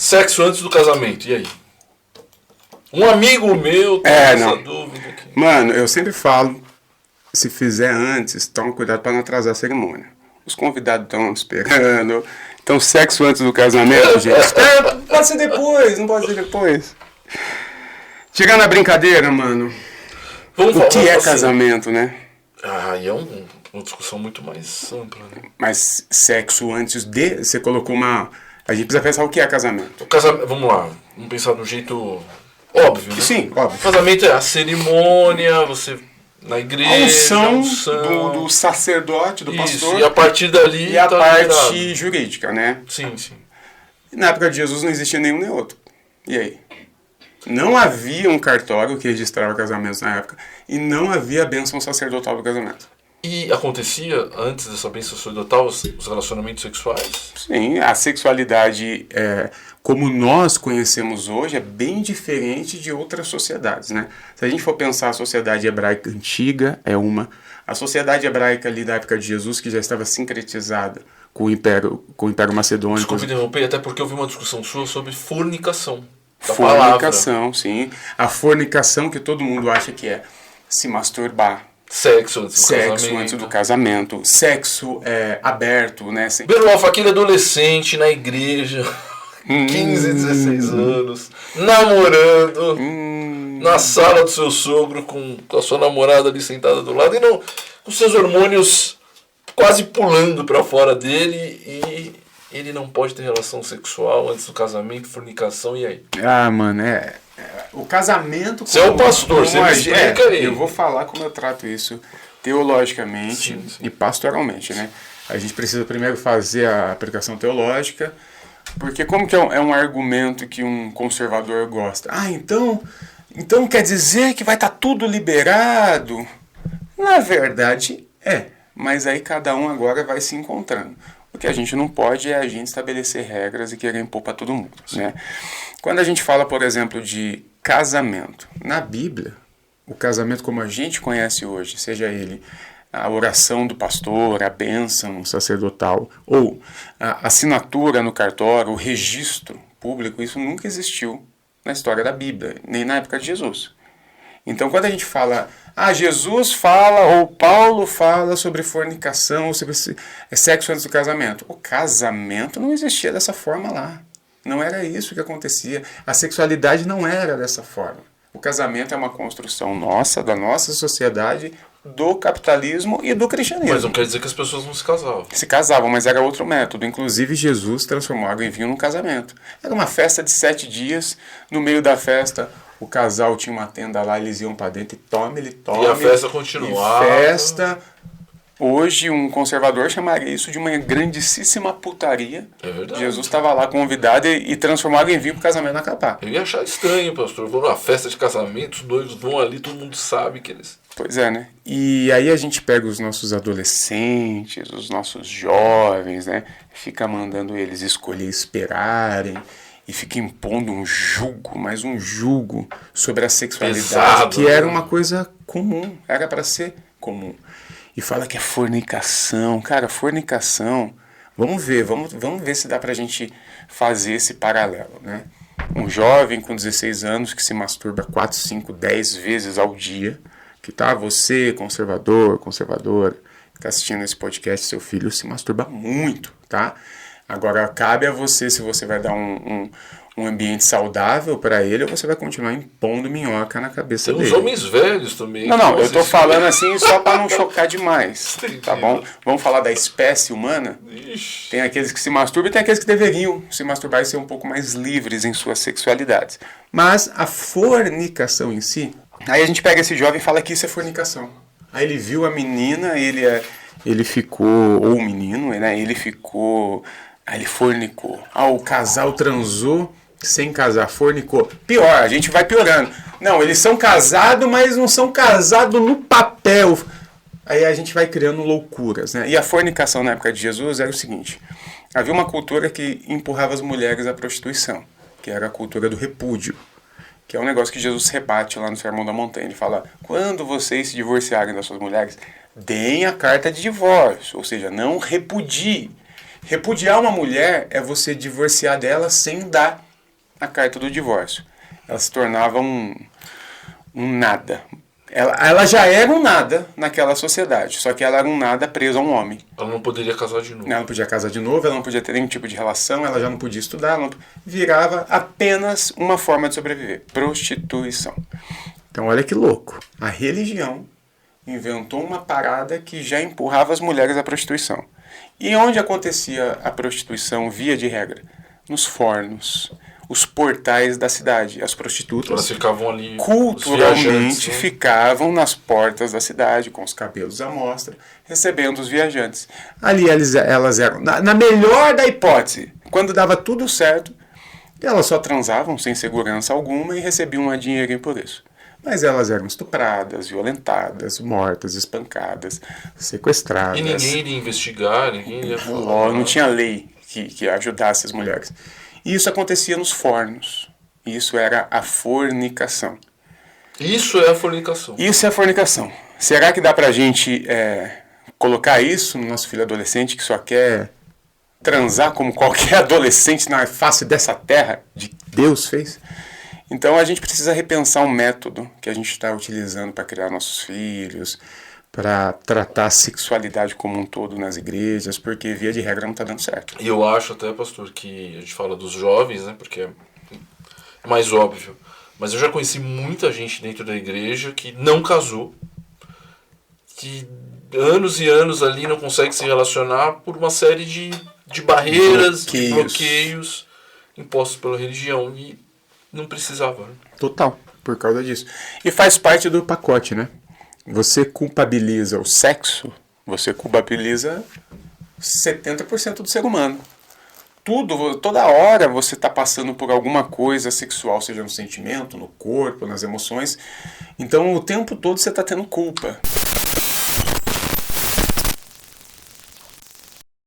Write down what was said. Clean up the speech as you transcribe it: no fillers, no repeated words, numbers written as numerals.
Sexo antes do casamento, e aí? Um amigo meu tem essa dúvida aqui. Mano, eu sempre falo, se fizer antes, toma cuidado para não atrasar a cerimônia. Os convidados estão esperando. Então, sexo antes do casamento, gente. Pode ser depois, não pode ser depois. Chegando na brincadeira, mano. O que é casamento, né? E é uma discussão muito mais ampla, né? Mas sexo antes de... Você colocou uma... A gente precisa pensar o que é casamento. Vamos lá. Vamos pensar de um jeito óbvio, né? Sim, óbvio. O casamento é a cerimônia, você... Na igreja, a unção do sacerdote, do pastor. E a partir dali... E a parte jurídica, né? Sim, sim. Na época de Jesus não existia nenhum nem outro. E aí? Não havia um cartório que registrava casamentos na época. E não havia a bênção sacerdotal do casamento. E acontecia, antes dessa bênção sacerdotal, os relacionamentos sexuais? Sim, a sexualidade, como nós conhecemos hoje, é bem diferente de outras sociedades, né? Se a gente for pensar a sociedade hebraica antiga, é uma. A sociedade hebraica ali da época de Jesus, que já estava sincretizada com o Império Macedônico. Desculpe interromper, até porque eu vi uma discussão sua sobre fornicação. Fornicação, sim. A fornicação que todo mundo acha que é se masturbar. Sexo antes do casamento. Sexo aberto, né? Berloff, aquele adolescente na igreja, 15, 16 anos, namorando, na sala do seu sogro, com a sua namorada ali sentada do lado, e não, com seus hormônios quase pulando pra fora dele, e ele não pode ter relação sexual antes do casamento, fornicação, e aí? Mano, o casamento... Você é o pastor, você me explica aí. Eu vou falar como eu trato isso teologicamente e pastoralmente, né? A gente precisa primeiro fazer a aplicação teológica, porque como que é um argumento que um conservador gosta? Então quer dizer que vai estar tudo liberado? Na verdade, mas aí cada um agora vai se encontrando. O que a gente não pode é a gente estabelecer regras e querer impor para todo mundo, né? Quando a gente fala, por exemplo, de casamento, na Bíblia, o casamento como a gente conhece hoje, seja ele a oração do pastor, a bênção sacerdotal, ou a assinatura no cartório, o registro público, isso nunca existiu na história da Bíblia, nem na época de Jesus. Então, quando a gente fala, Jesus fala, ou Paulo fala sobre fornicação, ou sobre sexo antes do casamento. O casamento não existia dessa forma lá. Não era isso que acontecia. A sexualidade não era dessa forma. O casamento é uma construção nossa, da nossa sociedade, do capitalismo e do cristianismo. Mas não quer dizer que as pessoas não se casavam. Se casavam, mas era outro método. Inclusive, Jesus transformou água em vinho num casamento. Era uma festa de 7 dias. No meio da festa, o casal tinha uma tenda lá, eles iam para dentro e tome. E a festa continuava. Hoje, um conservador chamaria isso de uma grandíssima putaria. É verdade. Jesus estava lá convidado e transformou água em vinho para o casamento não acabar. Eu ia achar estranho, pastor. Vou numa festa de casamento, os noivos vão ali, todo mundo sabe que eles... Pois é, né? E aí a gente pega os nossos adolescentes, os nossos jovens, né? Fica mandando eles escolher esperarem e fica impondo um jugo, mais um jugo sobre a sexualidade, pesado, que era uma coisa comum, era para ser comum. E fala que é fornicação. Cara, fornicação, vamos ver se dá pra gente fazer esse paralelo, né? Um jovem com 16 anos que se masturba 4, 5, 10 vezes ao dia, que você, conservadora, que está assistindo esse podcast, seu filho se masturba muito, tá? Agora, cabe a você se você vai dar um ambiente saudável para ele ou você vai continuar impondo minhoca na cabeça dele. Tem uns homens velhos também. Não, eu tô falando assim só para não chocar demais, tá bom? Vamos falar da espécie humana? Ixi. Tem aqueles que se masturbam e tem aqueles que deveriam se masturbar e ser um pouco mais livres em suas sexualidades. Mas a fornicação em si, aí a gente pega esse jovem e fala que isso é fornicação. Aí ele viu a menina, ele ficou, ou o menino, né? Ele ficou, aí ele fornicou. O casal transou sem casar, fornicou. Pior, a gente vai piorando. Não, eles são casados, mas não são casados no papel. Aí a gente vai criando loucuras, né? E a fornicação na época de Jesus era o seguinte: havia uma cultura que empurrava as mulheres à prostituição, que era a cultura do repúdio, que é um negócio que Jesus rebate lá no Sermão da Montanha. Ele fala, quando vocês se divorciarem das suas mulheres, deem a carta de divórcio, ou seja, não repudie. Repudiar uma mulher é você divorciar dela sem dar a carta do divórcio. Ela se tornava um nada. Ela já era um nada naquela sociedade, só que ela era um nada preso a um homem. Ela não poderia casar de novo. Ela não podia casar de novo, ela não podia ter nenhum tipo de relação, ela já não podia estudar, virava apenas uma forma de sobreviver, prostituição. Então olha que louco, a religião inventou uma parada que já empurrava as mulheres à prostituição. E onde acontecia a prostituição, via de regra? Nos fornos, os portais da cidade. As prostitutas elas ficavam ali, culturalmente ficavam nas portas da cidade, com os cabelos à mostra, recebendo os viajantes. Ali elas eram, na melhor da hipótese, quando dava tudo certo, elas só transavam sem segurança alguma e recebiam um dinheirinho por isso. Mas elas eram estupradas, violentadas, mortas, espancadas, sequestradas. E ninguém iria investigar, ninguém iria falar. Não tinha lei que ajudasse as mulheres. E isso acontecia nos fornos. Isso era a fornicação. Isso é a fornicação. Isso é a fornicação. Será que dá pra gente colocar isso no nosso filho adolescente que só quer transar como qualquer adolescente na face dessa terra que Deus fez? Então a gente precisa repensar o método que a gente está utilizando para criar nossos filhos, para tratar a sexualidade como um todo nas igrejas, porque via de regra não está dando certo. E eu acho até, pastor, que a gente fala dos jovens, né, porque é mais óbvio, mas eu já conheci muita gente dentro da igreja que não casou, que anos e anos ali não consegue se relacionar por uma série de barreiras, de bloqueios impostos pela religião, e não precisava. Né? Total, por causa disso. E faz parte do pacote, né? Você culpabiliza o sexo, você culpabiliza 70% do ser humano. Toda hora você está passando por alguma coisa sexual, seja no sentimento, no corpo, nas emoções. Então o tempo todo você está tendo culpa.